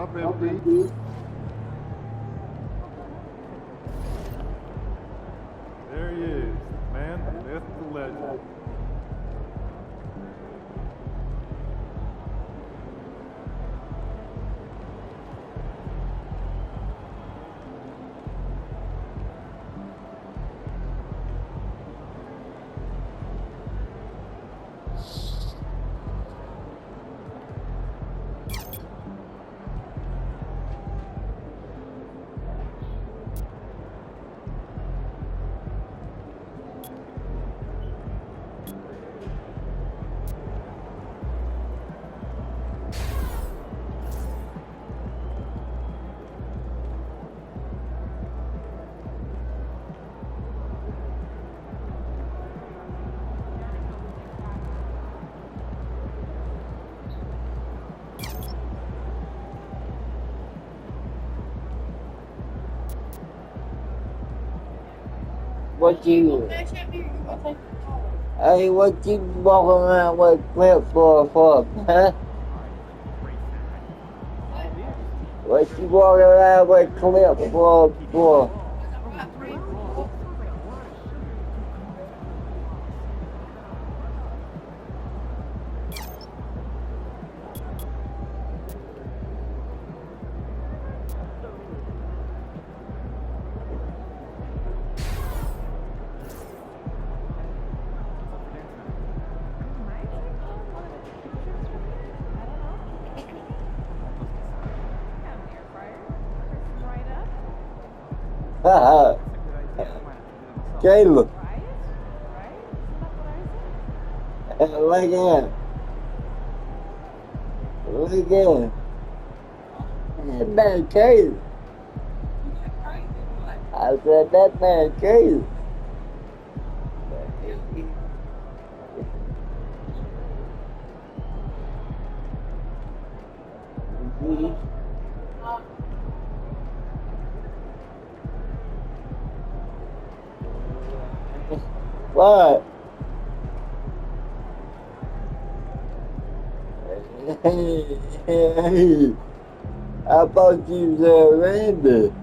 up, MD? There he is, man, the myth, the legend. What you? Hey, what you walking around with clip for, huh? What you walking around with clip for? Haha. Caleb. Look in. Look in. That man crazy. I said that man crazy. What? Hey, I thought you said Randy.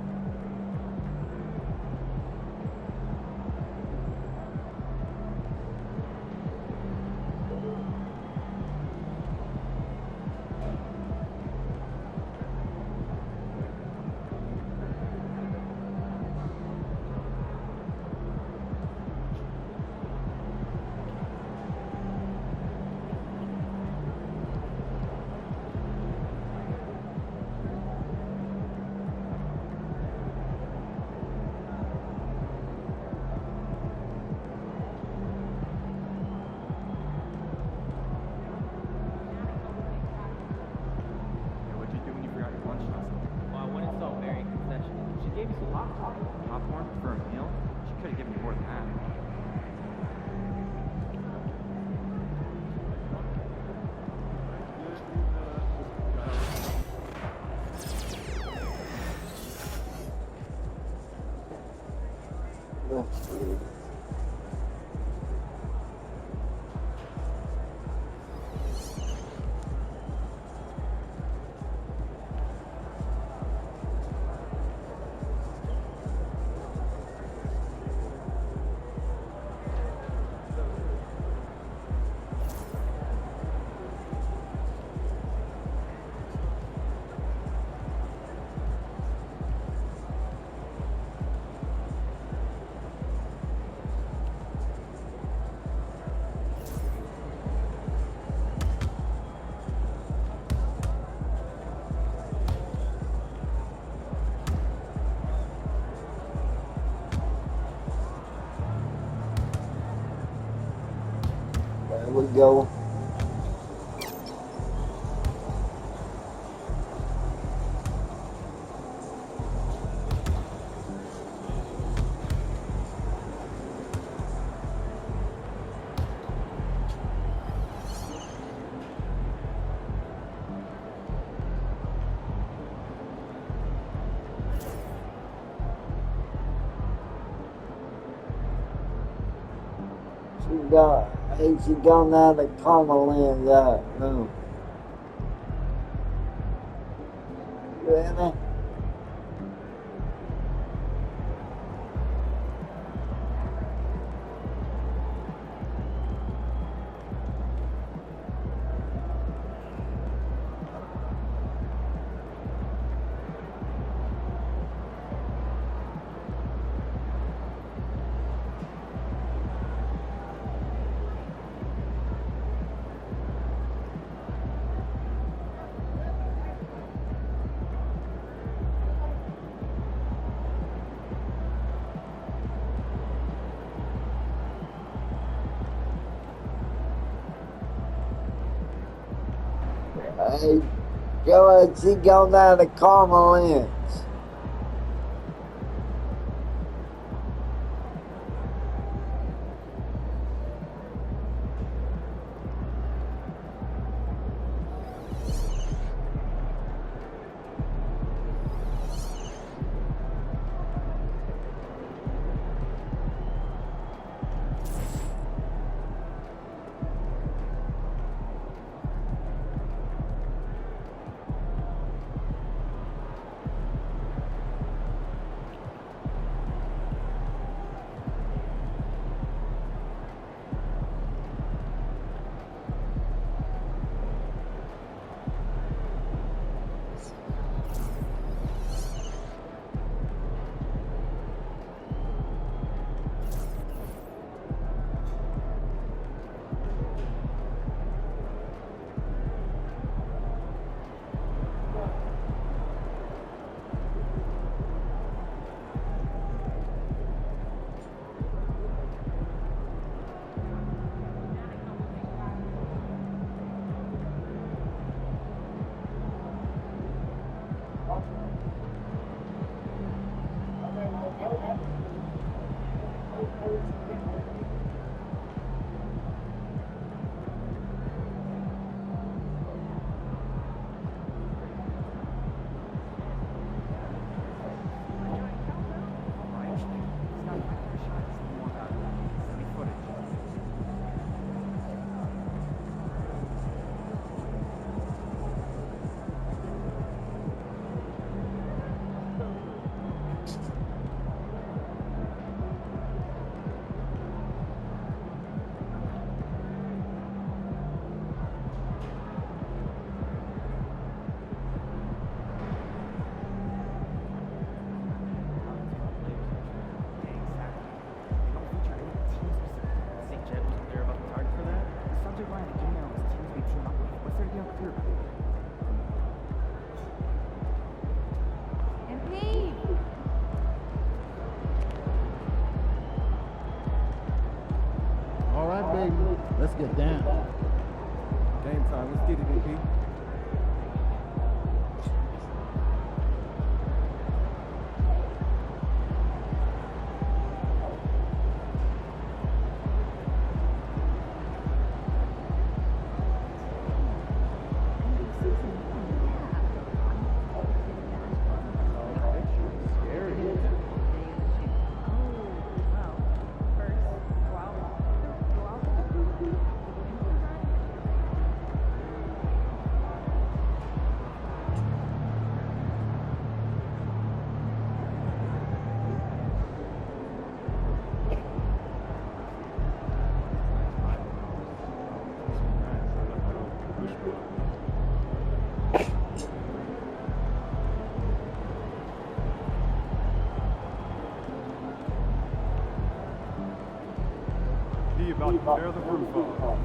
There we go. She gone now the Cumberland's out. No. in it. Hey, go ahead, see, going down to Carmel Inns. Let's get down. Game time. Let's get it, MP. He about to tear the roof off.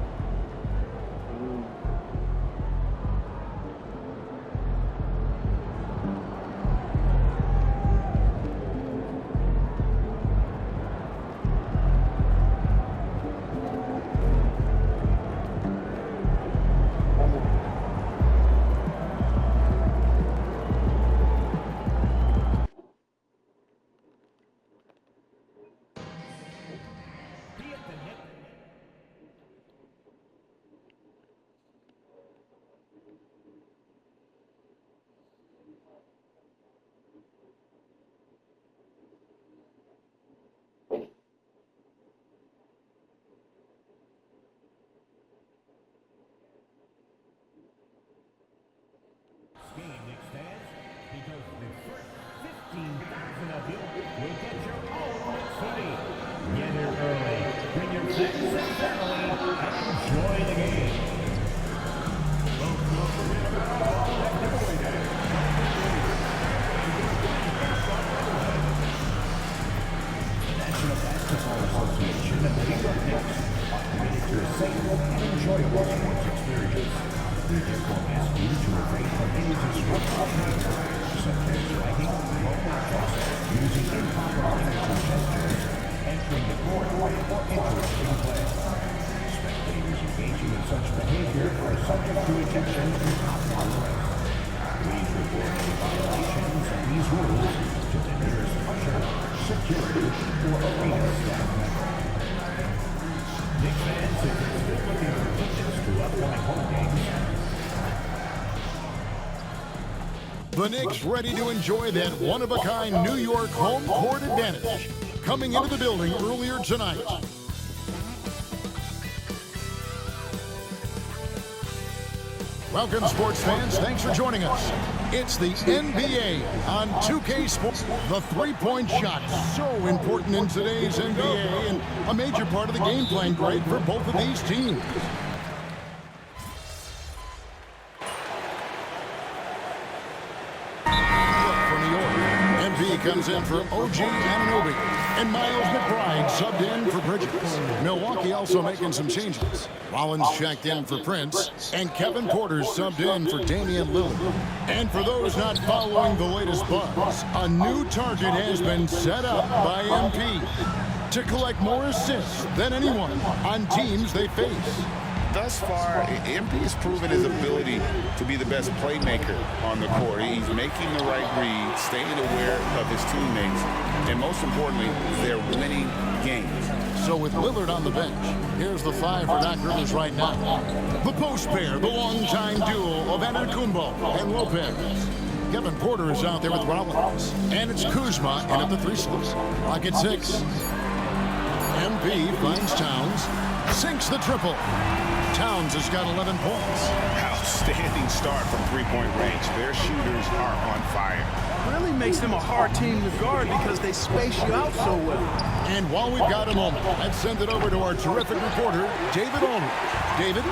you will get your own city. Get here early, bring your friends and family, and enjoy the game. The National Basketball Association and the New York Knicks are committed to a safe and enjoyable sports experience. We therefore ask you to refrain from any disruptive behavior, such as writing, or broadcast, using improper language or gestures, entering the court, or interrupting play. Spectators engaging in such behavior are subject to ejection and possible arrest. Please report any violations of these rules to the nearest usher, security, or arena staff member. Knicks fans, if you're still looking for tickets to upcoming home games, the Knicks ready to enjoy that one-of-a-kind New York home court advantage. Coming into the building earlier tonight. Welcome, sports fans. Thanks for joining us. It's the NBA on 2K Sports. The three-point shot, so important in today's NBA and a major part of the game plan, great for both of these teams. Comes in for OG Anunoby, and Miles McBride subbed in for Bridges. Milwaukee also making some changes. Rollins checked in for Prince, and Kevin Porter subbed in for Damian Lillard. And for those not following the latest buzz, a new target has been set up by MP to collect more assists than anyone on teams they face. Thus far, MP has proven his ability to be the best playmaker on the court. He's making the right read, staying aware of his teammates, and most importantly, they're winning games. So with Lillard on the bench, here's the five for Doc Rivers right now. The post pair, the longtime duo of Antetokounmpo and Lopez. Kevin Porter is out there with Rollins, and it's Kuzma in at the three slots. Clock at 6. MP finds Towns, sinks the triple. Towns has got 11 points. Outstanding start from three-point range. Their shooters are on fire. Really makes them a hard team to guard because they space you out so well. And while we've got a moment, let's send it over to our terrific reporter, David Ulrich. David?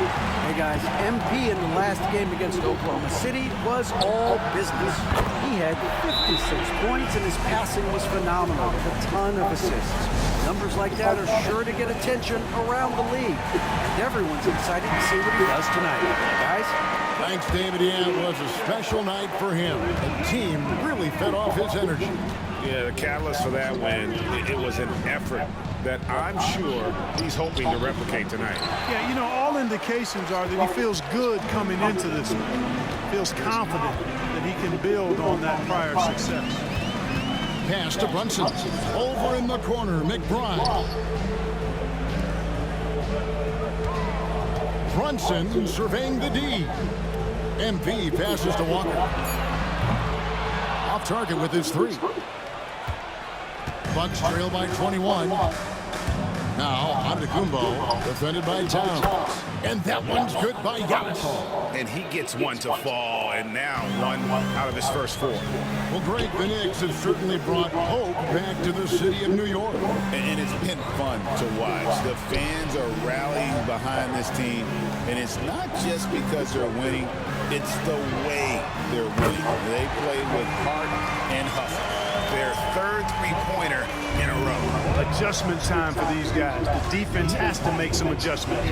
Hey guys, MP in the last game against Oklahoma City was all business. He had 56 points and his passing was phenomenal with a ton of assists. Numbers like that are sure to get attention around the league. And everyone's excited to see what he does tonight. Guys? Thanks, David. Yeah, it was a special night for him. The team really fed off his energy. Yeah, the catalyst for that win, it was an effort that I'm sure he's hoping to replicate tonight. Yeah, you know, all indications are that he feels good coming into this one. Feels confident that he can build on that prior success. Pass to Brunson. Over in the corner, McBride. Brunson surveying the D. MP passes to Walker. Off target with his three. Bucks trail by 21. Now, Antetokounmpo, defended by Towns. And that one's good by Giannis. And he gets one to fall, and now one out of his first four. Well, Greg, the Knicks have certainly brought hope back to the city of New York. And it's been fun to watch. The fans are rallying behind this team, and it's not just because they're winning, it's the way they're winning. They play with heart and hustle. Their third three-pointer in a row. Adjustment time for these guys. The defense has to make some adjustments.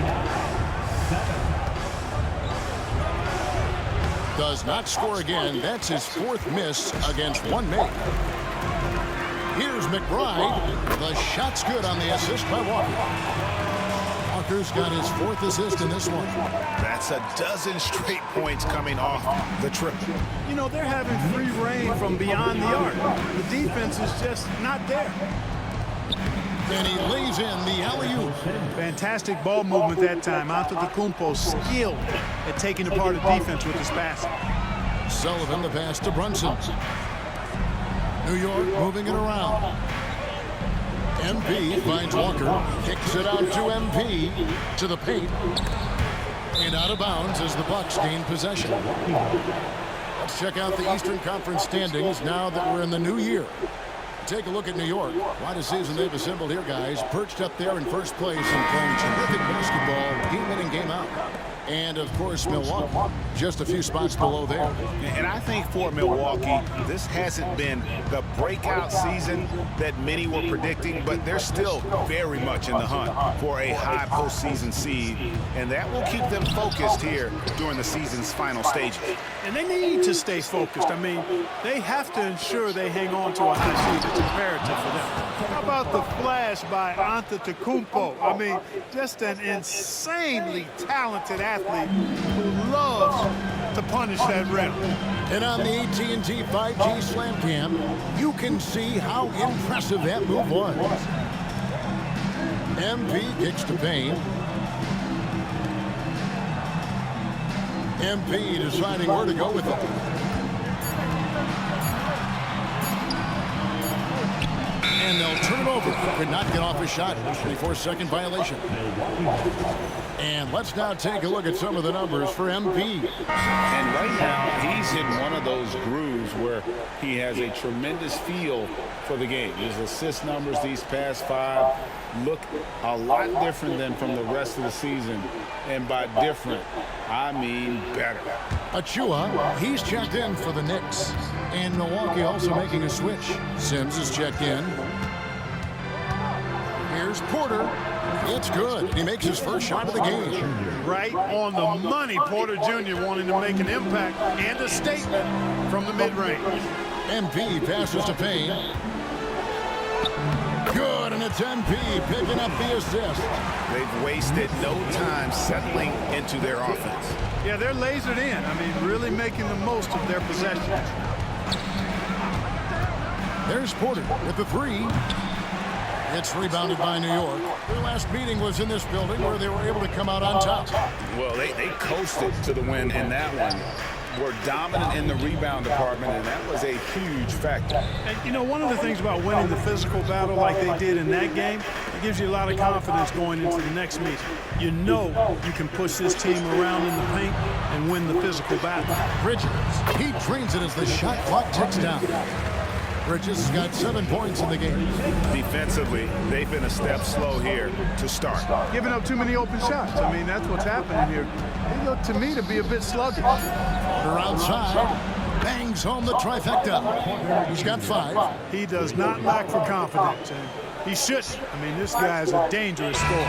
Does not score again. That's his fourth miss against one made. Here's McBride. The shot's good on the assist by Walker. Walker's got his fourth assist in this one. That's a dozen straight points coming off the triple. You know, they're having free reign from beyond the arc. The defense is just not there. And he lays in the alley-oop. Fantastic ball movement that time. Antetokounmpo skilled at taking apart the defense with his passing. Sullivan the pass to Brunson. New York moving it around. MP finds Walker, kicks it out to MP, to the paint, and out of bounds as the Bucks gain possession. Let's check out the Eastern Conference standings now that we're in the new year. take a look at New York. What a season they've assembled here, guys. Perched up there in first place and playing terrific basketball game in and game out. And, of course, Milwaukee, just a few spots below there. And I think for Milwaukee, this hasn't been the breakout season that many were predicting, but they're still very much in the hunt for a high postseason seed, and that will keep them focused here during the season's final stages. And they need to stay focused. I mean, they have to ensure they hang on to a high seed. It's imperative for them. How about the flash by Antetokounmpo? I mean, just an insanely talented athlete who loves to punish that rim. And on the AT&T 5G Slam Cam, you can see how impressive that move was. MP kicks to Payne. MP deciding where to go with it. And they'll turn it over. Could not get off a shot. 24-second violation. And let's now take a look at some of the numbers for MP. And right now, he's in one of those grooves where he has a tremendous feel for the game. His assist numbers these past 5 look a lot different than from the rest of the season. And by different, I mean better. Achua, he's checked in for the Knicks. And Milwaukee also making a switch. Sims is checked in. Here's Porter. It's good. He makes his first shot of the game. Right on the money, Porter Jr. wanting to make an impact and a statement from the mid-range. MP passes to Payne. Good, and it's MP picking up the assist. They've wasted no time settling into their offense. Yeah, they're lasered in. I mean, really making the most of their possessions. There's Porter with the 3. It's rebounded by New York. Their last meeting was in this building where they were able to come out on top. Well, they coasted to the win in that one. Were dominant in the rebound department, and that was a huge factor. And, you know, one of the things about winning the physical battle like they did in that game, it gives you a lot of confidence going into the next meeting. You know you can push this team around in the paint and win the physical battle. Bridges, he drains it as the shot clock ticks down. Bridges has got 7 points in the game. Defensively, they've been a step slow here to start. Giving up too many open shots. I mean, that's what's happening here. They look to me to be a bit sluggish. Porter outside, bangs home the trifecta. He's got 5. He does not lack for confidence, and he shouldn't. I mean, this guy is a dangerous scorer.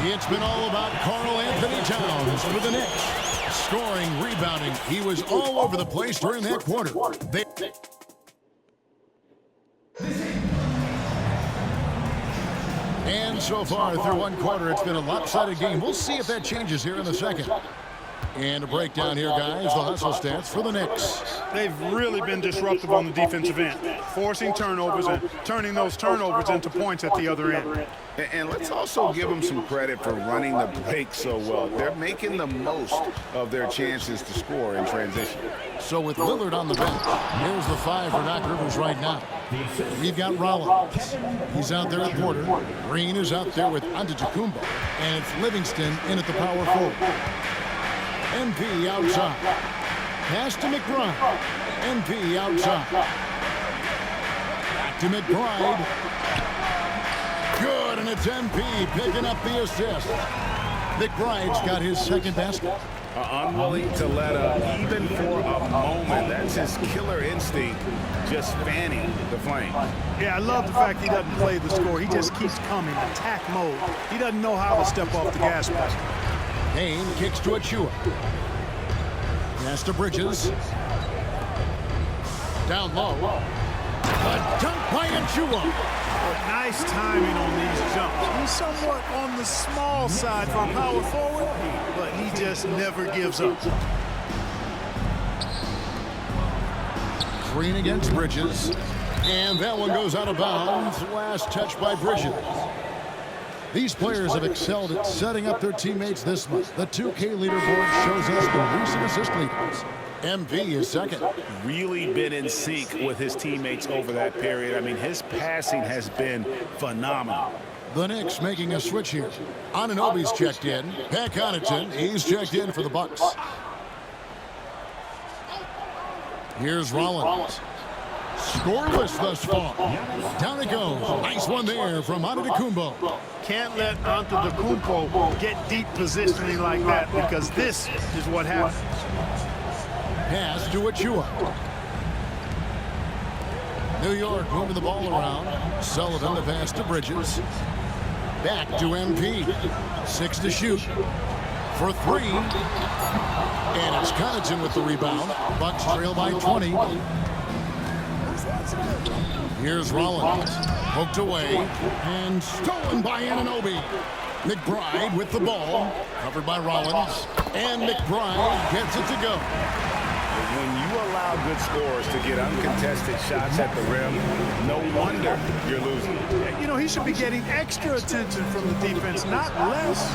It's been all about Karl Anthony Towns for the Knicks. Scoring, rebounding, he was all over the place during that quarter. And so far, through one quarter, it's been a lopsided game. We'll see if that changes here in the second. And a breakdown here, guys, the hustle stats for the Knicks. They've really been disruptive on the defensive end, forcing turnovers and turning those turnovers into points at the other end. And let's also give them some credit for running the break so well. They're making the most of their chances to score in transition. So with Lillard on the bench, here's the 5 for Doc Rivers right now. We've got Rollins. He's out there at Porter. Green is out there with Antetokounmpo. And it's Livingston in at the power forward. MP outside. Pass to McBride. MP outside. Back to McBride. Good, and it's MP picking up the assist. McBride's got his second basket. Unwilling to let up even for a moment. That's his killer instinct, just fanning the flame. Yeah, I love the fact he doesn't play the score. He just keeps coming, attack mode. He doesn't know how to step off the gas pedal. Payne kicks to Achua. Pass to Bridges. Down low. A dunk by Achua. Nice timing on these jumps. He's somewhat on the small side for a power forward, but he just never gives up. Green against Bridges. And that one goes out of bounds. Last touch by Bridges. These players have excelled at setting up their teammates this month. The 2K leaderboard shows us the recent assist leaders. MP is second. Really been in sync with his teammates over that period. I mean, his passing has been phenomenal. The Knicks making a switch here. Anunoby's checked in. Pat Connaughton, he's checked in for the BUCKS. Here's Rollins. Scoreless thus far. Down it goes. Nice one there from Antetokounmpo. Can't let Antetokounmpo get deep positioning like that, because this is what happens. Pass to Achua. New York moving the ball around. Sullivan the pass to Bridges. Back to MP. 6 to shoot. For 3. And it's Connaughton with the rebound. Bucks trail by 20. Here's Rollins. Poked away. And stolen by Anunoby. McBride with the ball. Covered by Rollins. And McBride gets it to go. When you allow good scorers to get uncontested shots at the rim, no wonder you're losing. You know, he should be getting extra attention from the defense, not less.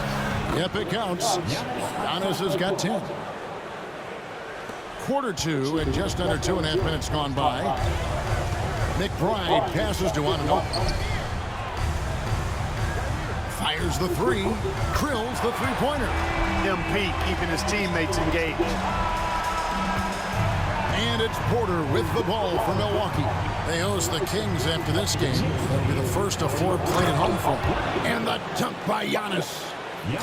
Yep, it counts. Giannis has got 10. Quarter 2 and just under 2.5 minutes gone by. McBride passes to Anunoby. Fires the 3. Drills the three-pointer. MP keeping his teammates engaged. And it's Porter with the ball for Milwaukee. They host the Kings after this game. That'll be the first of 4 played at home for them. And the dunk by Giannis.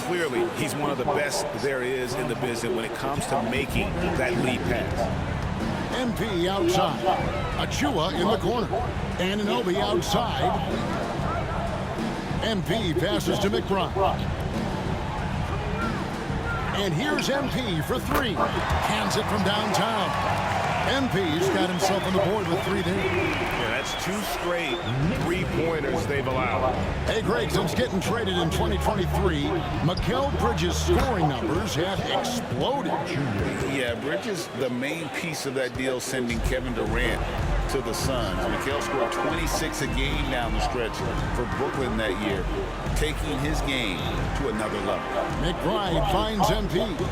Clearly, he's one of the best there is in the business when it comes to making that lead pass. MP outside. Achua in the corner. Anunoby outside. MP passes to McBride. And here's MP for 3. Hands it from downtown. MP's got himself on the board with 3 there. Yeah, that's 2 straight three-pointers they've allowed. Hey, Greg, since getting traded in 2023, Mikal Bridges' scoring numbers have exploded. Yeah, Bridges, the main piece of that deal, sending Kevin Durant to the Suns. Mikal scored 26 a game down the stretch for Brooklyn that year, taking his game to another level. McBride finds MP.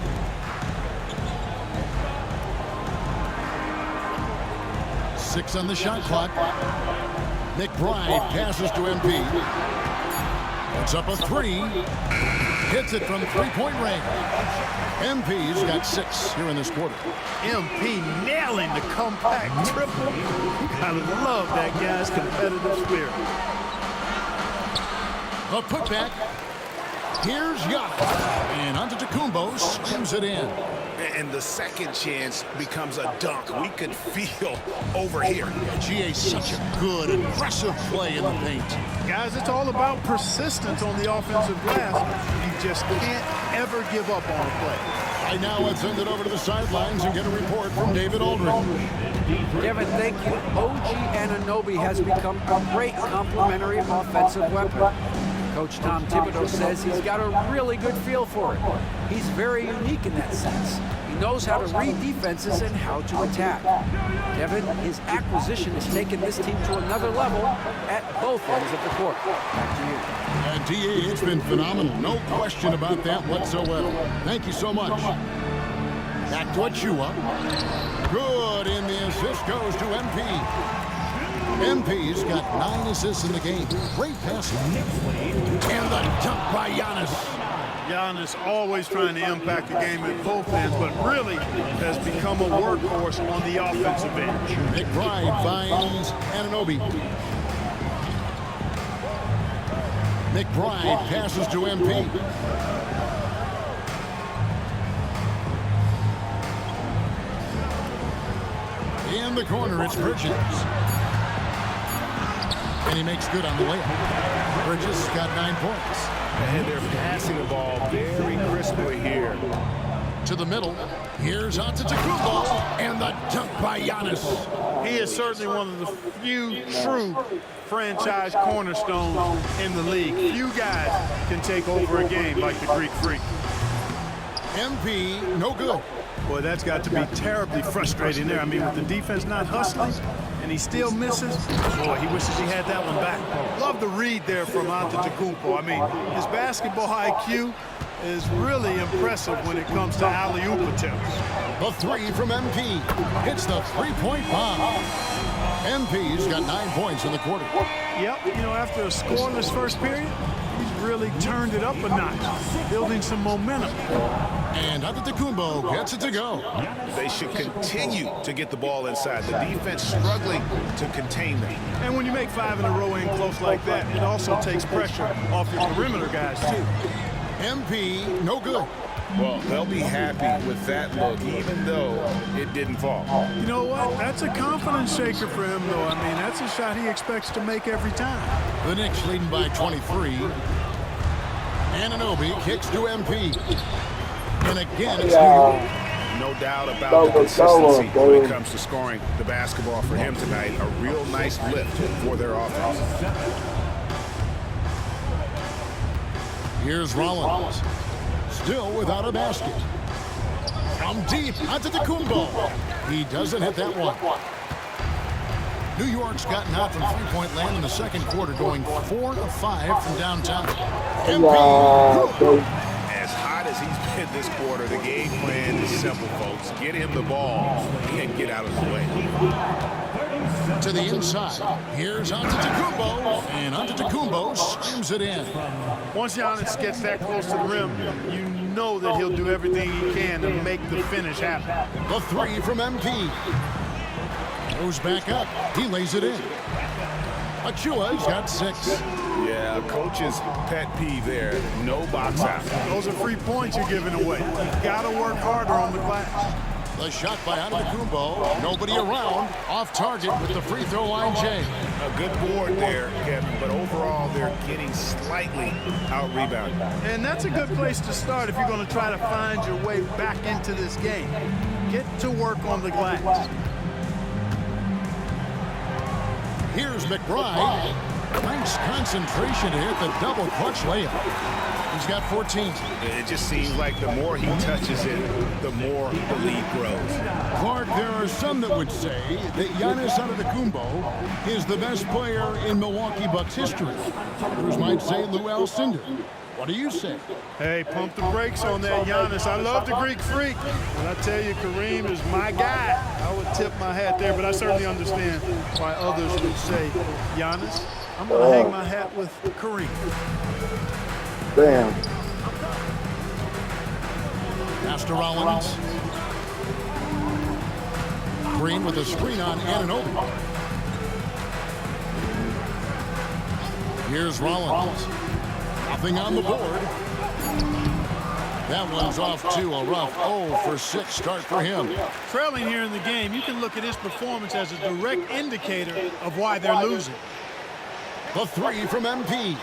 Six on the shot clock. McBride passes to MP. Puts up a 3. Hits it from three-point range. MP's got 6 here in this quarter. MP nailing the compact triple. I love that guy's competitive spirit. A putback. Here's Giannis. And Antetokounmpo slams it in. And the second chance becomes a dunk. We could feel over here. GA's such a good, aggressive play in the paint. Guys, it's all about persistence on the offensive glass. You just can't ever give up on a play. Right now, let's send it over to the sidelines and get a report from David Aldridge. Kevin, thank you. OG Anunoby has become a great complementary offensive weapon. Coach Tom Thibodeau says he's got a really good feel for it. He's very unique in that sense. He knows how to read defenses and how to attack. Kevin, his acquisition has taken this team to another level at both ends of the court. Back to you. And T.A., it's been phenomenal. No question about that whatsoever. Thank you so much. Back to Achua. Good, and the assist goes to MP. MP's got 9 assists in the game. Great passing. And the dunk by Giannis. Giannis always trying to impact the game at both ends, but really has become a workhorse on the offensive end. McBride finds Anunoby. McBride passes to MP. In the corner, it's Bridges. And he makes good on the layup. Bridges got 9 points. And they're passing the ball very crisply here. To the middle. Here's Antetokounmpo. And the dunk by Giannis. He is certainly one of the few true franchise cornerstones in the league. Few guys can take over a game like the Greek Freak. MP, no good. Boy, that's got to be terribly frustrating there. I mean, with the defense not hustling, and he still misses, boy, he wishes he had that one back. Love the read there from Antetokounmpo. I mean, his basketball IQ is really impressive when it comes to alley-oop attempts. The 3 from MP. Hits the three-point bomb. MP's got 9 points in the quarter. Yep, you know, after a scoreless first period, He's really turned it up a notch, building some momentum. And Antetokounmpo gets it to go. They should continue to get the ball inside. The defense struggling to contain them. And when you make 5 in a row in close like that, it also takes pressure off your perimeter guys, too. MP, no good. Well, they'll be happy with that look, even though it didn't fall. You know what? That's a confidence shaker for him, though. I mean, that's a shot he expects to make every time. The Knicks leading by 23. Anunoby kicks to MP. And again, it's No doubt about the consistency when it comes to scoring the basketball for him tonight. A real nice lift for their offense. Here's Rollins. Still without a basket. From deep, Antetokounmpo. He doesn't hit that one. New York's gotten out from three-point land in the second quarter, going 4 of 5 from downtown. MP. As hot as he's been this quarter, the game plan is simple, folks. Get him the ball and get out of the way. To the inside. Here's Antetokounmpo. And Antetokounmpo slams it in. Once Giannis gets that close to the rim, you know that he'll do everything he can to make the finish happen. The three from MP. Goes back up. He lays it in. Achua's got 6. Yeah, coach's pet peeve there. No box out. Those are free points you're giving away. You got to work harder on the glass. The shot by Antetokounmpo. Nobody around. Off target with the free throw line, Jay. A good board there, Kevin, but overall they're getting slightly out-rebounded. And that's a good place to start if you're going to try to find your way back into this game. Get to work on the glass. Here's McBride. Nice concentration to hit the double clutch layup. He's got 14. It just seems like the more he touches it, the more the lead grows. Clark, there are some that would say that Giannis Antetokounmpo is the best player in Milwaukee Bucks history. Others might say Lou Alcindor. What do you say? Hey, pump the brakes on that, Giannis. I love the Greek freak. But I tell you, Kareem is my guy. I would tip my hat there, but I certainly understand why others would say, Giannis, I'm going to hang my hat with Kareem. Damn. Pass to Rollins. Green with a screen on Anunoby. Here's Rollins. Nothing on the board. That one's off to a rough 0 for 6 start for him. Trailing here in the game, you can look at his performance as a direct indicator of why they're losing. The three from MP.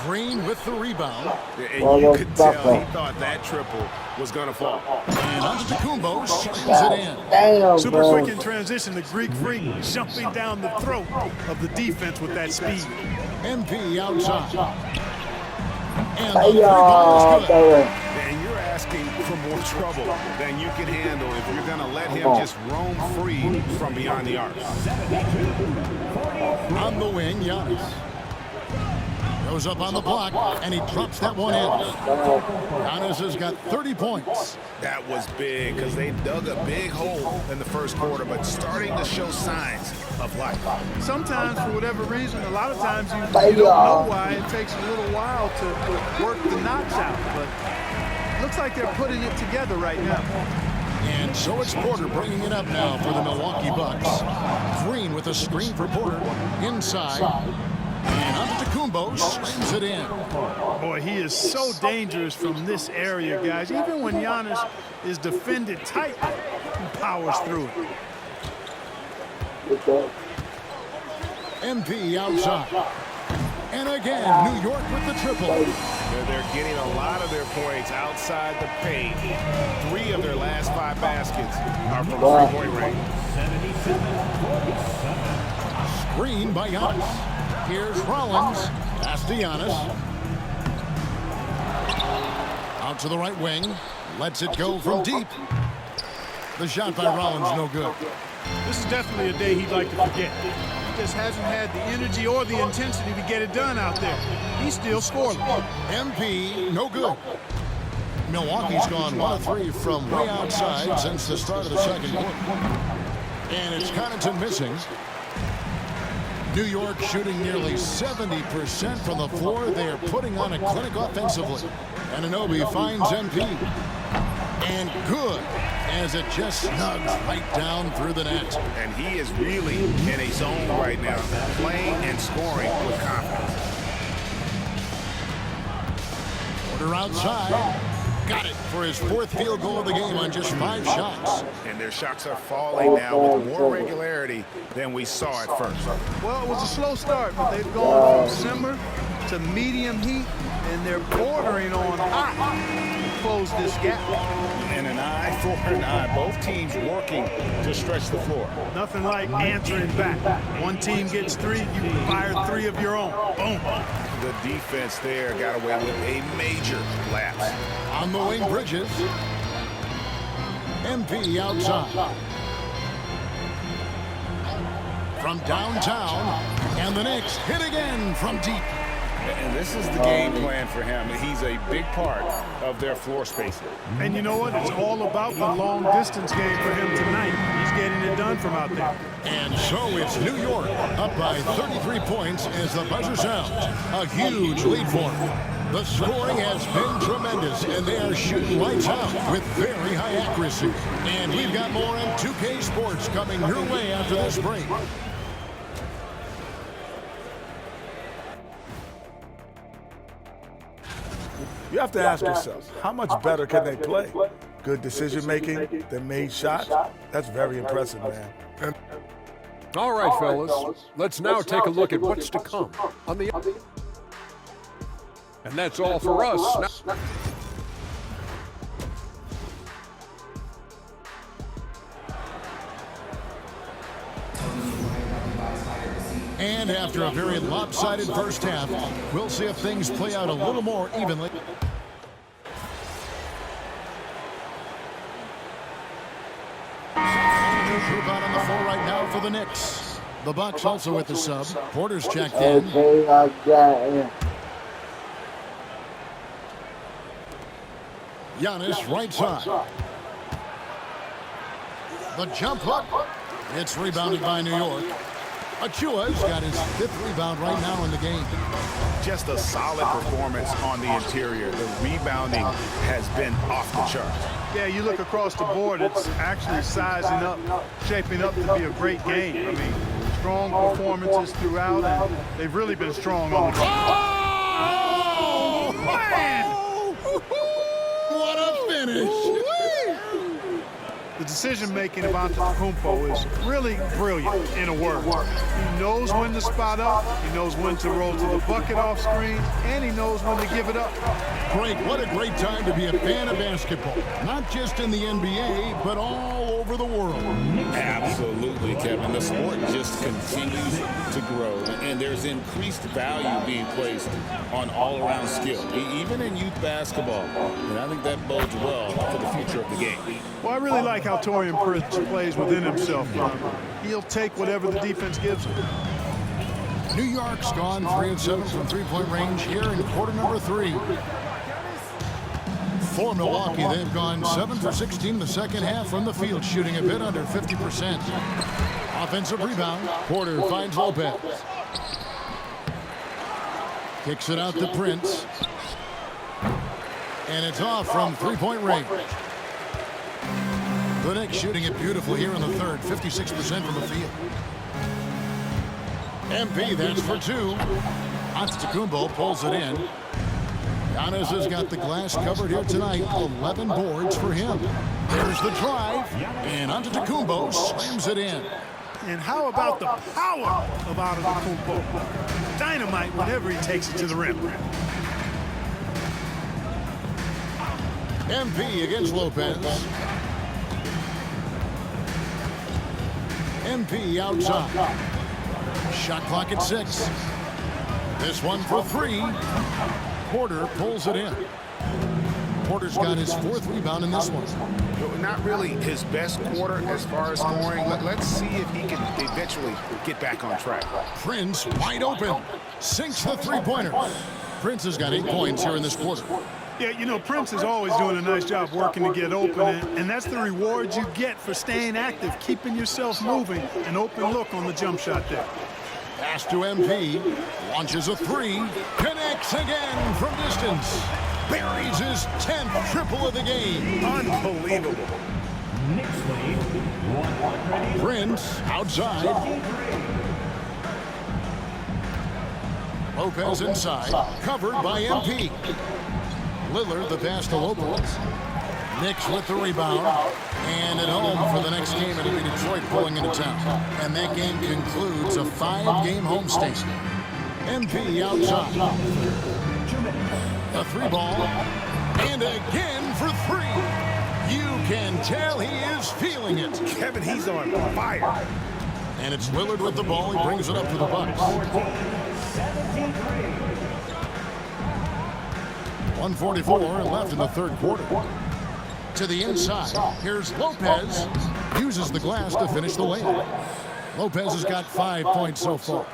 Green with the rebound. And you could tell he thought that triple was going to fall. And Antetokounmpo slams it in. Damn, Super bro. quick in transition. The Greek freak jumping down the throat of the defense with that speed. MP outside. And the Hey, three-pointer is good. And you're asking for more trouble than you can handle if you're going to let him just roam free from beyond the arc. On the wing, Giannis. Goes up on the block, and he drops that one in. Giannis has got 30 points. That was big because they dug a big hole in the first quarter, but starting to show signs of life. Sometimes, for whatever reason, a lot of times you don't know why. It takes a little while to work the knots out, but looks like they're putting it together right now. And so it's Porter bringing it up now for the Milwaukee Bucks. Green with a screen for Porter. Inside. And Antetokounmpo slams it in. Boy, he is so dangerous from this area, guys. Even when Giannis is defended tight, he powers through it. MP outside. And again, New York with the triple. They're getting a lot of their points outside the paint. 3 of their last 5 baskets are from three-point range. Screen by Giannis. Here's Rollins. Pass to Giannis. Out to the right wing. Lets it go from deep. The shot by Rollins, no good. This is definitely a day he'd like to forget. He just hasn't had the energy or the intensity to get it done out there. He's still scoreless. MP, no good. Milwaukee's gone 1 of 3 from way outside since the start of the second quarter. And it's Connaughton missing. New York shooting nearly 70% from the floor. They are putting on a clinic offensively. Anunoby finds MP. And good, as it just snugs right down through the net. And he is really in a zone right now, playing and scoring with confidence. Porter outside. Got it for his 4th field goal of the game on just 5 shots. And their shots are falling now with more regularity than we saw at first. Well, it was a slow start, but they've gone from simmer to medium heat, and they're bordering on hot to close this gap. And an eye for an eye. Both teams working to stretch the floor. Nothing like answering back. One team gets 3, you fire 3 of your own. Boom. The defense there got away with a major lapse. On the wing, Bridges. MP outside. From downtown. And the Knicks hit again from deep. And this is the game plan for him. He's a big part of their floor spacing. And you know what? It's all about the long distance game for him tonight. He's getting it done from out there. And so it's New York up by 33 points as the buzzer sounds. A huge lead for them. The scoring has been tremendous, and they are shooting lights out with very high accuracy. And we've got more on 2K Sports coming your way after this break. You have to ask yourself, how much better can they play? Good decision-making, they made shots. That's very impressive, man. All right, fellas, let's now take a look at what's to come on the... And that's all for us. Now... And after a very lopsided first half, we'll see if things play out a little more evenly. Group out on the floor right now for the Knicks. The Bucks also with the sub. Porter's checked in. Giannis right side. The jump hook. It's rebounded by New York. Achua's got his 5th rebound right now in the game. Just a solid performance on the interior. The rebounding has been off the charts. Yeah, you look across the board, it's actually sizing up, shaping up to be a great game. I mean, strong performances throughout, and they've really been strong on the Oh! man! What a finish! The decision-making of Antetokounmpo is really brilliant, in a word. He knows when to spot up, he knows when to roll to the bucket off screen, and he knows when to give it up. Greg, what a great time to be a fan of basketball. Not just in the NBA, but all over the world. Absolutely, Kevin. The sport just continues to grow, and there's increased value being placed on all-around skill, even in youth basketball. And I think that bodes well for the future of the game. Well, I really like how Taurean Prince plays within himself. He'll take whatever the defense gives him. New York's gone 3 of 7 from three-point range here in quarter number 3. For Milwaukee, they've gone 7 for 16 in the second half from the field, shooting a bit under 50%. Offensive rebound. Porter finds Lopez. Kicks it out to Prince. And it's off from three-point range. The Knicks shooting it beautifully here in the third, 56% from the field. MP, that's for 2. Antetokounmpo pulls it in. Giannis has got the glass covered here tonight. 11 boards for him. There's the drive, and Antetokounmpo slams it in. And how about the power of Antetokounmpo? Dynamite whenever he takes it to the rim. MP against Lopez. MP outside. Shot clock at 6. This one for 3. Porter pulls it in. Porter's got his 4th rebound in this one. Not really his best quarter as far as scoring. Let's see if he can eventually get back on track. Prince wide open. Sinks the three-pointer. Prince has got 8 points here in this quarter. Yeah, you know, Prince is always doing a nice job working to get open, and that's the reward you get for staying active, keeping yourself moving, an open look on the jump shot there. Pass to MP. Launches a three. Connects again from distance. Buries his 10th triple of the game. Unbelievable. Prince outside. Lopez inside. Covered by MP. Lillard the pass to Lopez. Knicks with the rebound. And at home for the next game, it'll be Detroit pulling into town. And that game concludes a 5-game homestand. MP outside. A 3-ball. And again for 3. You can tell he is feeling it. Kevin, he's on fire. And it's Lillard with the ball. He brings it up to the Bucks. 1:44 left in the third quarter. To the inside. Here's Lopez. Uses the glass to finish the layup. Lopez has got 5 points so far.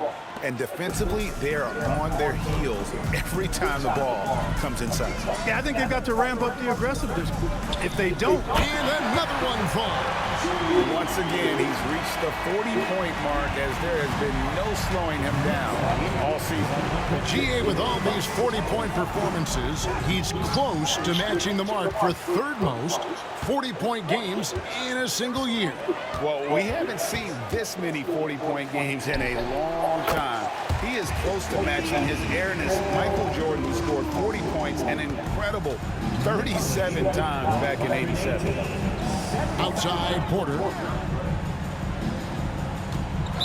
And defensively, they are on their heels every time the ball comes inside. Yeah, I think they've got to ramp up the aggressiveness. If they don't... And another one falls. Once again, he's reached the 40-point mark as there has been no slowing him down all season. GA, with all these 40-point performances, he's close to matching the mark for third most 40-point games in a single year. Well, we haven't seen this many 40-point games in a long time. He is close to matching his airness. Michael Jordan, who scored 40 points an incredible 37 times back in '87. Outside Porter.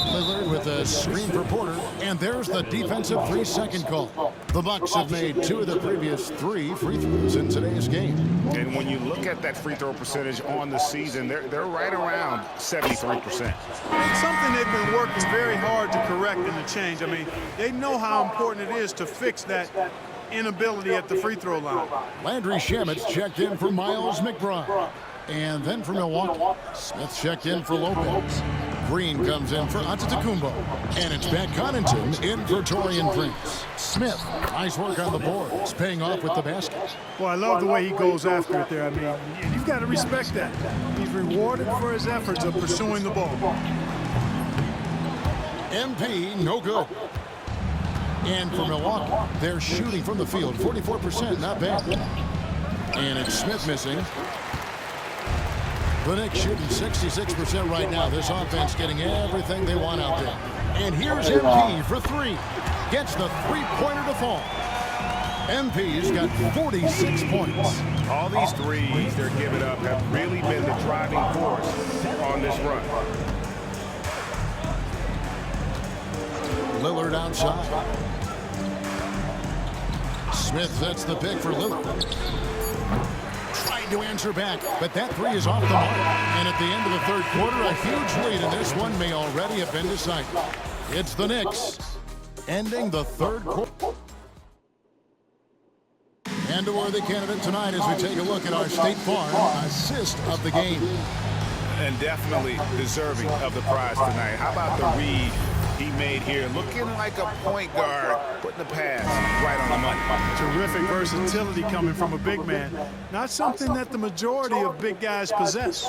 Lillard with a screen for Porter. And there's the defensive 3-second call. The Bucks have made 2 of the previous 3 free throws in today's game. And when you look at that free throw percentage on the season, they're right around 73%. It's something they've been working very hard to correct in the change. I mean, they know how important it is to fix that inability at the free throw line. Landry Shamet's checked in for Miles McBride. And then for Milwaukee, Smith checked in for Lopez. Green comes in for Antetokounmpo. And it's Pat Connaughton in for Taurean Prince. Smith, nice work on the boards, paying off with the basket. Well, I love the way he goes after it there. I mean, you've got to respect that. He's rewarded for his efforts of pursuing the ball. MP, no good. And for Milwaukee, they're shooting from the field, 44%, not bad. And it's Smith missing. The Knicks shooting 66% right now. This offense getting everything they want out there. And here's MP for 3. Gets the 3-pointer to fall. MP's got 46 points. All these threes they're giving up have really been the driving force on this run. Lillard outside. Smith sets the pick for Lillard. Trying to answer back, but that 3 is off the mark. And at the end of the third quarter, a huge lead, and this one may already have been decided. It's the Knicks, ending the third quarter. And a worthy candidate tonight as we take a look at our State Farm assist of the game. And definitely deserving of the prize tonight. How about the read he made here? Looking like a point guard, putting the pass right on the money. Terrific versatility coming from a big man. Not something that the majority of big guys possess.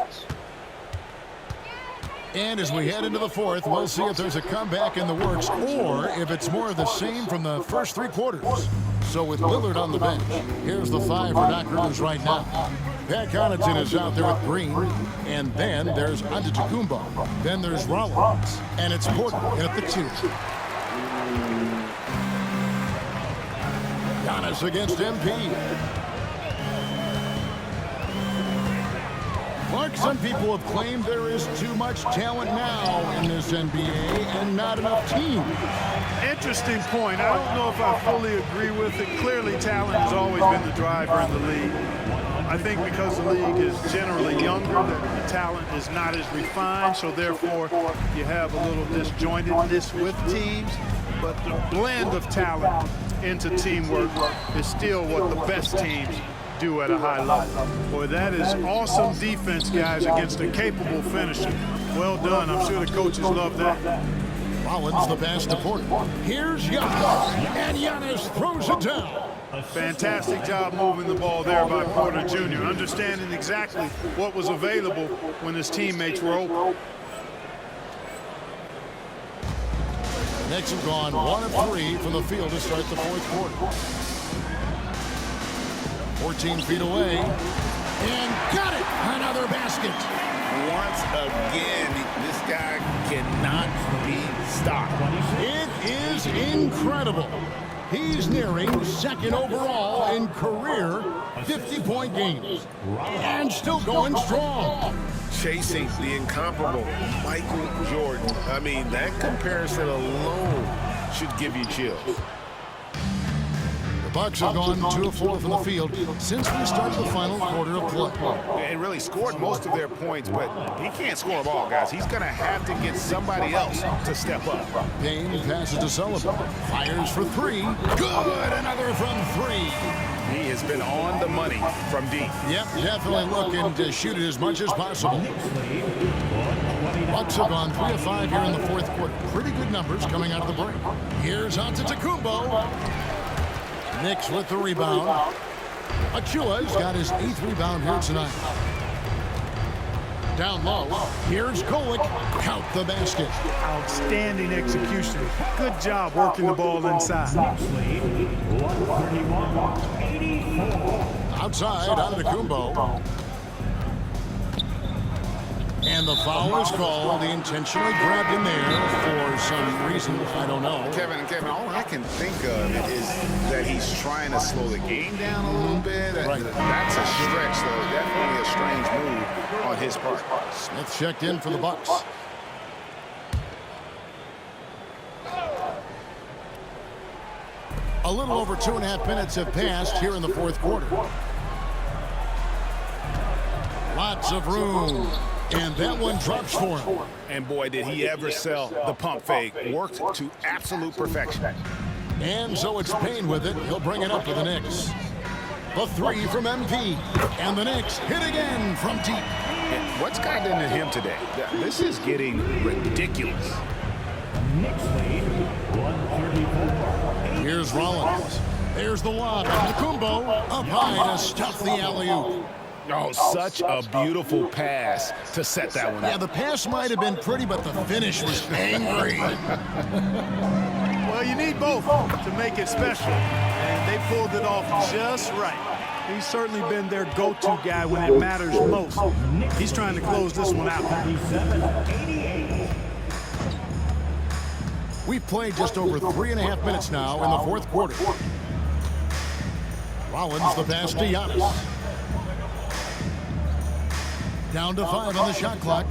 And as we head into the fourth, we'll see if there's a comeback in the works or if it's more of the same from the first 3 quarters. So with Lillard on the bench, here's the 5 for Doc Rivers right now. Pat Connaughton is out there with Green. And then there's Antetokounmpo. Then there's Rollins. And it's Porter at the 2. Giannis against MP. Mark, some people have claimed there is too much talent now in this NBA and not enough teams. Interesting point. I don't know if I fully agree with it. Clearly, talent has always been the driver in the league. I think because the league is generally younger, that the talent is not as refined, so therefore you have a little disjointedness with teams. But the blend of talent into teamwork is still what the best teams do at a high level. Boy, that is awesome defense, guys, against a capable finisher. Well done. I'm sure the coaches love that. Rollins the pass to Porter. Here's Giannis, and Giannis throws it down. Fantastic job moving the ball there by Porter Jr., understanding exactly what was available when his teammates were open. Knicks have gone 1 of 3 from the field to start the fourth quarter. 14 feet away. And got it! Another basket. Once again, this guy cannot be stopped. It is incredible. He's nearing second overall in career 50-point games. And still going strong. Chasing the incomparable Michael Jordan. I mean, that comparison alone should give you chills. The Bucks have gone 2 of 4 from the field since we started the final quarter of play. And really scored most of their points, but he can't score them all, guys. He's going to have to get somebody else to step up. Payne passes to Sullivan. Fires for 3. Good! Another from 3. He has been on the money from deep. Yep, definitely looking to shoot it as much as possible. Bucks have gone 3 of 5 here in the fourth quarter. Pretty good numbers coming out of the break. Here's Antetokounmpo. Knicks with the rebound. Achua's got his 8th rebound here tonight. Down low. Here's Kolek. Count the basket. Outstanding execution. Good job working the ball inside. Outside, Antetokounmpo. And the foul is called. He intentionally grabbed him there for some reason. I don't know. Kevin, all I can think of is that he's trying to slow the game down a little bit. Right. That's a stretch, though. Definitely a strange move on his part. Smith checked in for the Bucks. A little over 2.5 minutes have passed here in the fourth quarter. Lots of room. And that one drops for him. And boy, did he ever sell the pump fake. Worked to absolute perfection. And so it's Payne with it. He'll bring it up to the Knicks. The 3 from MP. And the Knicks hit again from deep. And what's gotten into him today? This is getting ridiculous. Here's Rollins. There's the lob. Antetokounmpo up high to stuff the alley-oop. Oh, such a beautiful pass to set that one up. Yeah, the pass might have been pretty, but the finish was angry. Well, you need both to make it special, and they pulled it off just right. He's certainly been their go-to guy when it matters most. He's trying to close this one out. We've played just over 3.5 minutes now in the fourth quarter. Rollins the pass to Giannis. Down to 5 on the shot clock.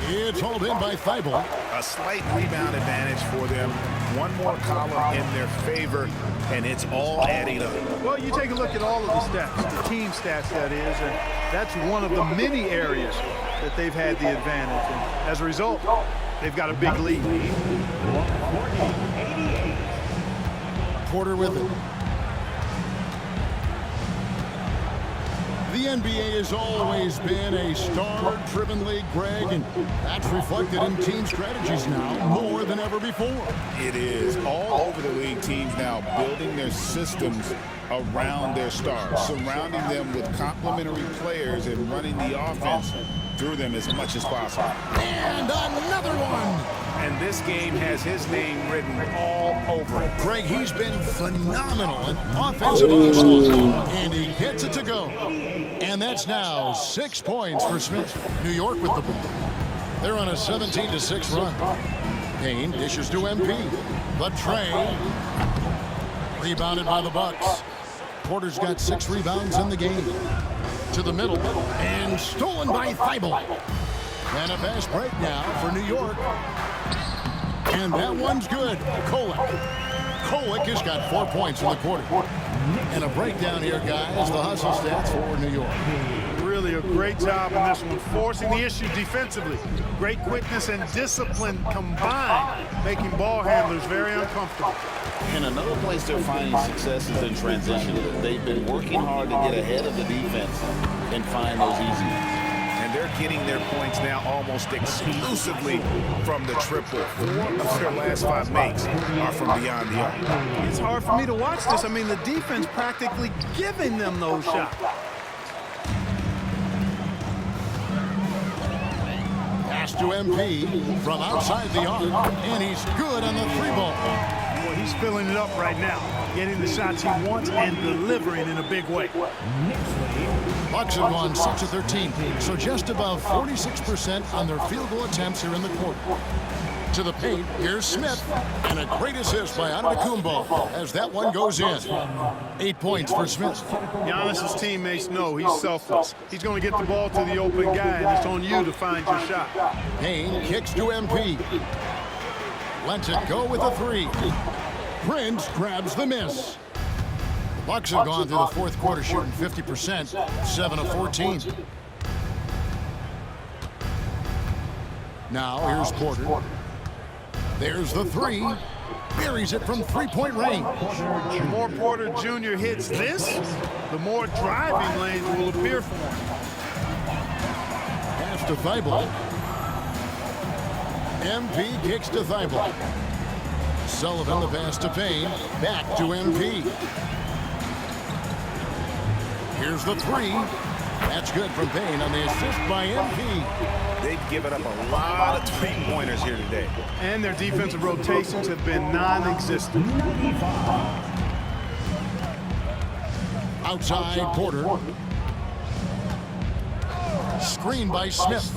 It's hauled in by Thibault. A slight rebound advantage for them. One more column in their favor, and it's all adding up. Well, you take a look at all of the stats, the team stats that is, and that's one of the many areas that they've had the advantage. And as a result, they've got a big lead. Porter with it. The NBA has always been a star-driven league, Greg, and that's reflected in team strategies now more than ever before. It is. All over the league, teams now building their systems around their stars, surrounding them with complementary players and running the offense through them as much as possible. And another one! And this game has his name written all over it. Greg, he's been phenomenal in offensive onslaught, and he gets it to go. And that's now 6 points for Smith. New York with the ball. They're on a 17-6 run. Payne dishes to MP. The tray. Rebounded by the Bucks. Porter's got 6 rebounds in the game. To the middle. And stolen by Thibault. And a fast break now for New York. And that one's good. Kolek has got 4 points in the quarter. And a breakdown here, guys. The hustle stats for New York. Really a great job in this one, forcing the issue defensively. Great quickness and discipline combined, making ball handlers very uncomfortable. And another place they're finding success is in transition. They've been working hard to get ahead of the defense and find those easy ones. And they're getting their points now almost exclusively from the triple. 4 of their last 5 makes are from beyond the arc. It's hard for me to watch this. I mean, the defense practically giving them those shots. to MP from outside the arc, and he's good on the 3-ball. Boy, he's filling it up right now, getting the shots he wants and delivering in a big way. Bucks have won 6 of 13, so just above 46% on their field goal attempts here in the quarter. To the paint, here's Smith, and a great assist by Antetokounmpo as that one goes in. 8 points for Smith. Giannis's teammates know he's selfless. He's going to get the ball to the open guy, and it's on you to find your shot. Payne kicks to MP. Lets it go with a 3. Prince grabs the miss. The Bucks have gone through the fourth quarter shooting 50%, 7 of 14. Now here's Porter. There's the 3. Buries it from 3-point range. The more Porter Jr. hits this, the more driving lanes will appear for him. Pass to Thibault. MP kicks to Thibault. Sullivan the pass to Payne. Back to MP. Here's the 3. That's good from Payne on the assist by MP. They've given up a lot of three-pointers here today. And their defensive rotations have been non-existent. Outside Porter. Screen by Smith.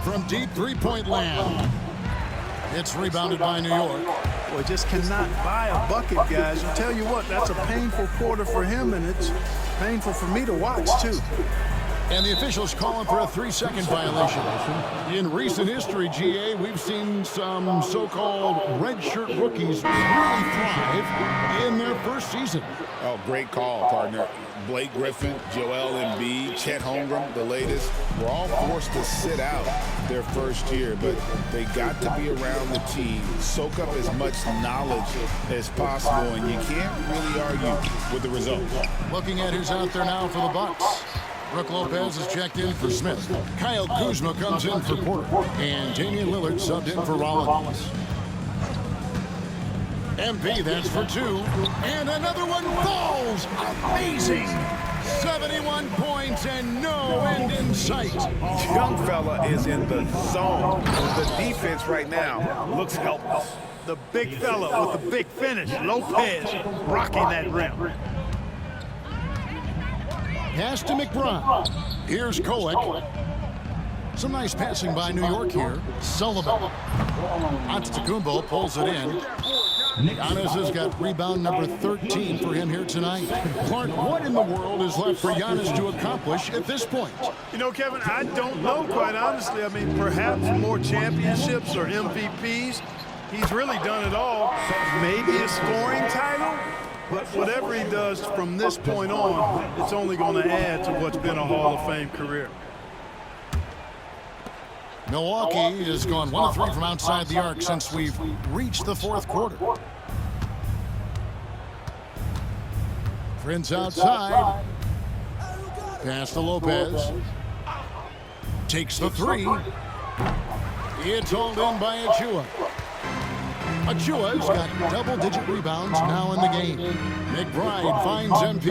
From deep 3-point land. It's rebounded by New York. Boy, just cannot buy a bucket, guys. I tell you what, that's a painful quarter for him, and it's painful for me to watch, too. And the officials calling for a 3-second violation. In recent history, GA, we've seen some so-called redshirt rookies really thrive in their first season. Oh, great call, partner. Blake Griffin, Joel Embiid, Chet Holmgren, the latest, were all forced to sit out their first year, but they got to be around the team, soak up as much knowledge as possible, and you can't really argue with the results. Looking at who's out there now for the Bucks. Brook Lopez is checked in for Smith. Kyle Kuzma comes in for Porter. And Damian Lillard subbed in for Rollins. MP, that's for 2. And another one falls. Amazing. 71 points and no end in sight. Young fella is in the zone. The defense right now looks helpless. The big fella with the big finish, Lopez, rocking that rim. Pass to McBride. Here's Kolek. Some nice passing by New York here. Sullivan. Antetokounmpo pulls it in. Giannis has got rebound number 13 for him here tonight. Clark, what in the world is left for Giannis to accomplish at this point? You know, Kevin, I don't know, quite honestly. I mean, perhaps more championships or MVPs. He's really done it all. Maybe a scoring title. But whatever he does from this point on, it's only going to add to what's been a Hall of Fame career. Milwaukee has gone 1 of 3 from outside the arc since we've reached the fourth quarter. Prince outside. Pass to Lopez. Takes the 3. It's hauled in by Achua. Achua's got double-digit rebounds now in the game. McBride finds MP.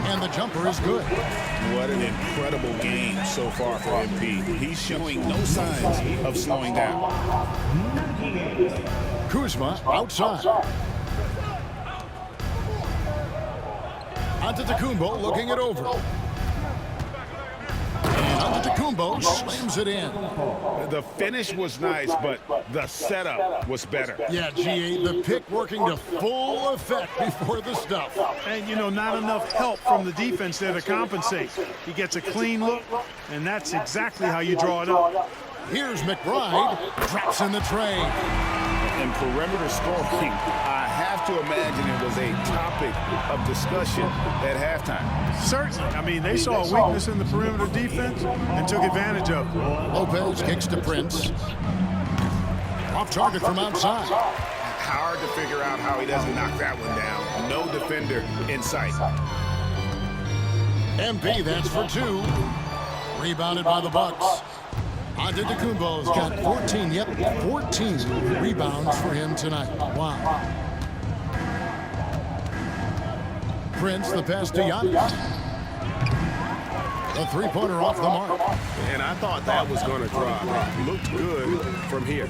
And the jumper is good. What an incredible game so far for MP. He's showing no signs of slowing down. Kuzma outside. Antetokounmpo looking it over. And Antetokounmpo slams it in. The finish was nice, but the setup was better. Yeah, GA, the pick working to full effect before the stuff. And, you know, not enough help from the defense there to compensate. He gets a clean look, and that's exactly how you draw it up. Here's McBride, drops in the tray. In perimeter scoring, I have to imagine it was a topic of discussion at halftime. Certainly. I mean, they saw a weakness in the perimeter defense and took advantage of it. Lopez kicks to Prince. Off target from outside. Hard to figure out how he doesn't knock that one down. No defender in sight. MP, that's for 2. Rebounded by the Bucks. Antetokounmpo's got 14 rebounds for him tonight. Wow. Prince, the pass to Giannis. The three-pointer off the mark. And I thought that was going to drop. It looked good from here.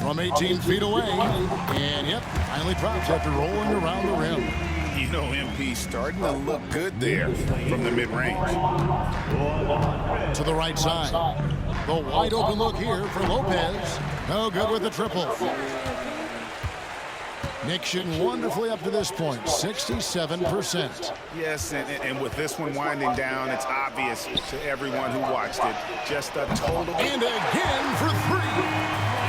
From 18 feet away. And, yep, finally drops after rolling around the rim. You know, MP starting to look good there from the mid-range. To the right side. The wide open look here for Lopez. No good with the triple. Nick shooting wonderfully up to this point, 67%. Yes, and with this one winding down, it's obvious to everyone who watched it. Just a total. And again for three.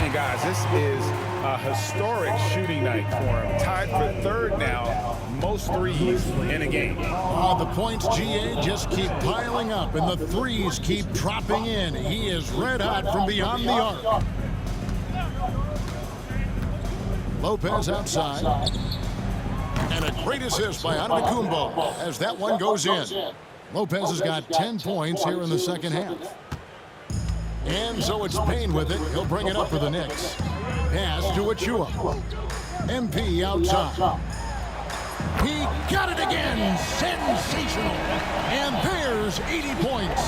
And guys, this is a historic shooting night for him. Tied for third now, most threes in a game. The points, GA, just keep piling up, and the threes keep dropping in. He is red hot from beyond the arc. Lopez outside. And a great assist by Antetokounmpo as that one goes in. Lopez has got 10 points here in the second half. And so it's Payne with it. He'll bring it up for the Knicks. Pass to Achua. MP outside. He got it again. Sensational. And there's 80 points.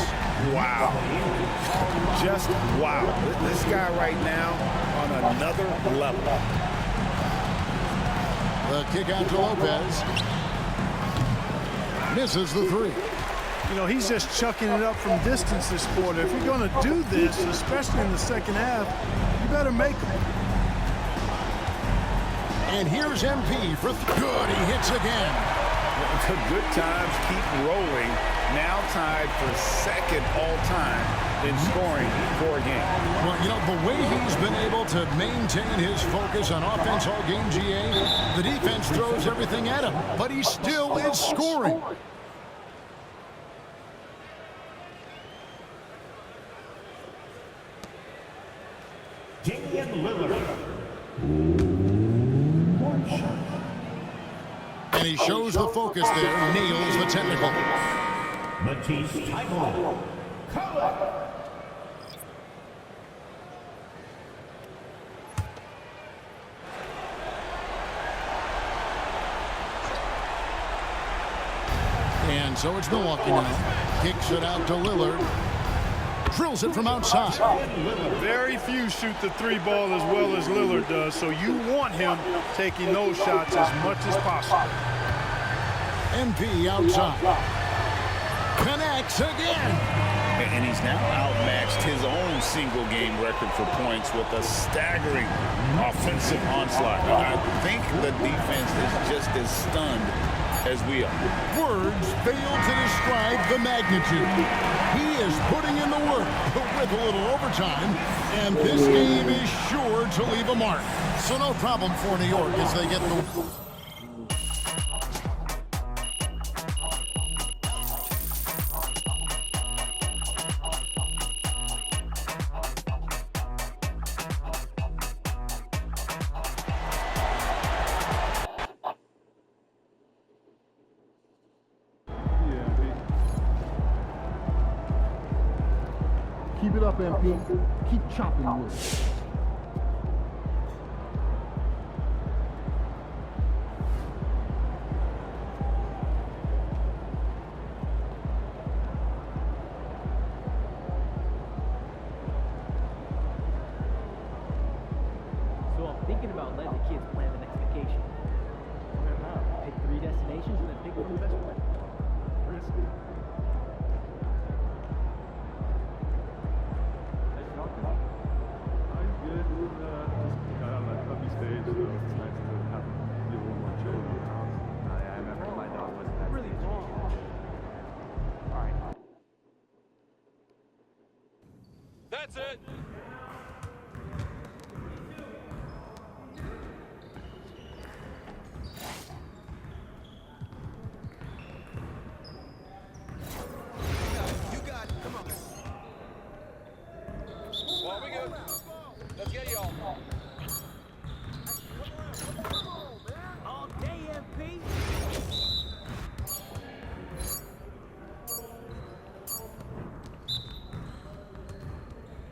Wow. Just wow. This guy right now on another level. The kick out to Lopez. Misses the three. You know, he's just chucking it up from distance this quarter. If you're going to do this, especially in the second half, you better make them. And here's MP for good. He hits again. The good times keep rolling. Now tied for second all-time in scoring for a game. Well, you know, the way he's been able to maintain his focus on offense all game, GA, the defense throws everything at him, but he still is scoring. And he shows the focus there, nails the technical. Matisse Thybulle. And so it's Milwaukee now. Kicks it out to Lillard. Drills it from outside. Very few shoot the three ball as well as Lillard does, so you want him taking those shots as much as possible. MP outside. Connects again. And he's now outmatched his own single-game record for points with a staggering offensive onslaught. I think the defense is just as stunned as we are. Words fail to describe the magnitude. He is putting in the work with a little overtime, and this game is sure to leave a mark. So no problem for New York as they get the... Keep it up, MP. Keep chopping wood. So I'm thinking about letting the kids plan the next vacation. Pick 3 destinations and then pick one of the best ones. That's it.